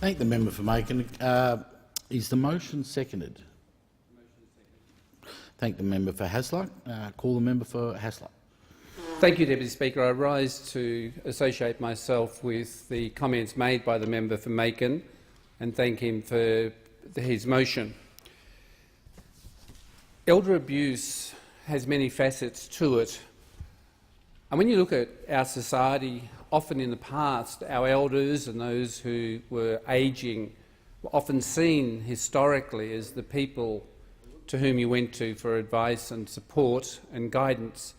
Thank the member for making. Is the motion seconded? Thank the member for Hasluck. Call the member for Hasluck. Thank you, Deputy Speaker. I rise to associate myself with the comments made by the member for Macon and thank him for his motion. Elder abuse has many facets to it. And when you look at our society, often in the past, our elders and those who were ageing were often seen historically as the people to whom you went to for advice and support and guidance.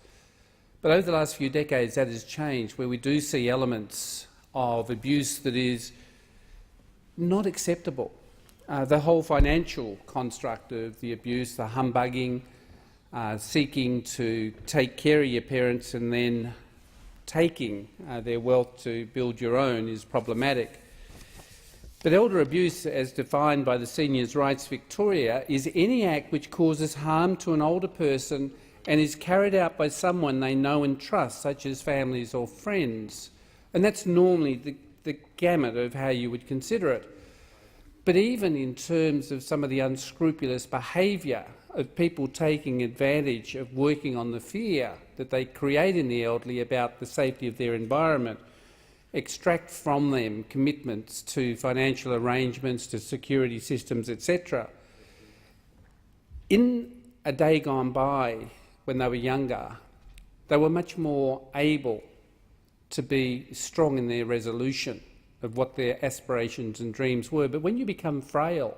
But over the last few decades that has changed, where we do see elements of abuse that is not acceptable. The whole financial construct of the abuse, the humbugging, seeking to take care of your parents and then taking their wealth to build your own is problematic. But elder abuse, as defined by the Seniors' Rights Victoria, is any act which causes harm to an older person and is carried out by someone they know and trust, such as families or friends. And that's normally the gamut of how you would consider it. But even in terms of some of the unscrupulous behaviour of people taking advantage of working on the fear that they create in the elderly about the safety of their environment, extract from them commitments to financial arrangements, to security systems, etc. In a day gone by, when they were younger, they were much more able to be strong in their resolution of what their aspirations and dreams were. But when you become frail,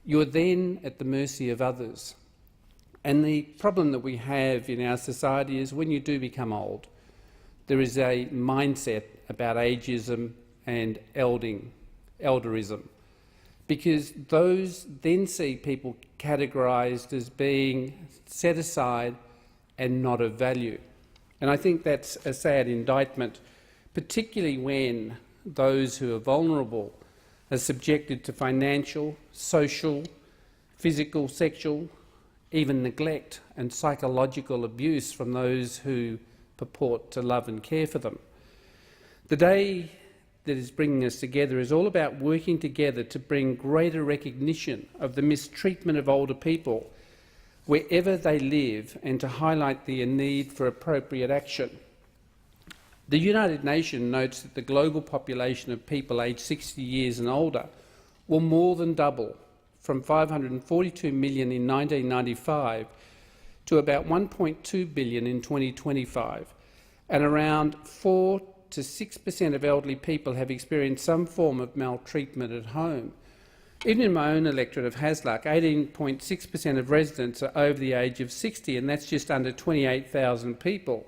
you're then at the mercy of others. And the problem that we have in our society is when you do become old, there is a mindset about ageism and elderism, because those then see people categorised as being set aside and not of value. And I think that's a sad indictment, particularly when those who are vulnerable are subjected to financial, social, physical, sexual, even neglect and psychological abuse from those who purport to love and care for them. The day that is bringing us together is all about working together to bring greater recognition of the mistreatment of older people wherever they live and to highlight the need for appropriate action. The United Nations notes that the global population of people aged 60 years and older will more than double from 542 million in 1995 to about 1.2 billion in 2025, and around 4 to 6% of elderly people have experienced some form of maltreatment at home. Even in my own electorate of Hasluck, 18.6% of residents are over the age of 60, and that's just under 28,000 people,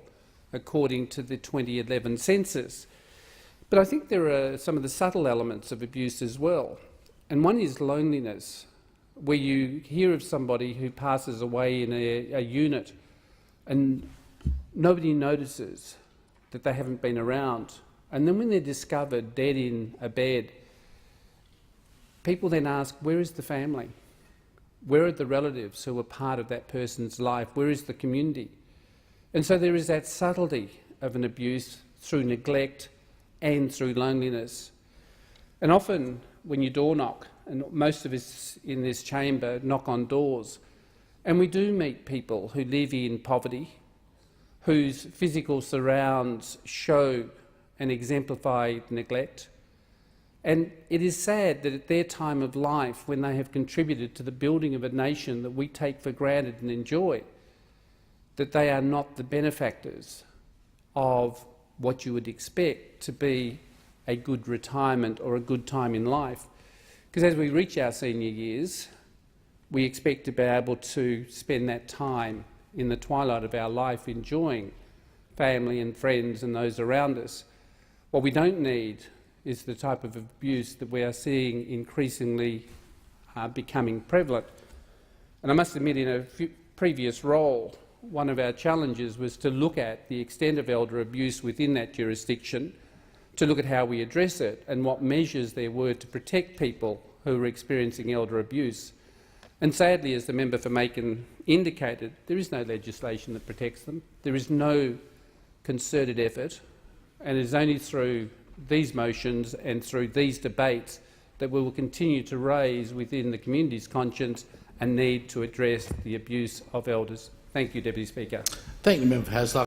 according to the 2011 census. But I think there are some of the subtle elements of abuse as well, and one is loneliness, where you hear of somebody who passes away in a unit and nobody notices that they haven't been around. And then when they're discovered dead in a bed, people then ask, where is the family? Where are the relatives who were part of that person's life? Where is the community? And so there is that subtlety of an abuse through neglect and through loneliness. And often when you door knock, and most of us in this chamber knock on doors, and we do meet people who live in poverty, whose physical surrounds show and exemplify neglect. And it is sad that at their time of life, when they have contributed to the building of a nation that we take for granted and enjoy, that they are not the benefactors of what you would expect to be a good retirement or a good time in life. Because as we reach our senior years, we expect to be able to spend that time in the twilight of our life enjoying family and friends and those around us. What we don't need is the type of abuse that we are seeing increasingly becoming prevalent. And I must admit, in a previous role, one of our challenges was to look at the extent of elder abuse within that jurisdiction, to look at how we address it and what measures there were to protect people who were experiencing elder abuse. And sadly, as the member for Macon indicated, there is no legislation that protects them. There is no concerted effort, and it is only through these motions and through these debates that we will continue to raise within the community's conscience and need to address the abuse of elders. Thank you, Deputy Speaker. Thank you, Member for Hasluck.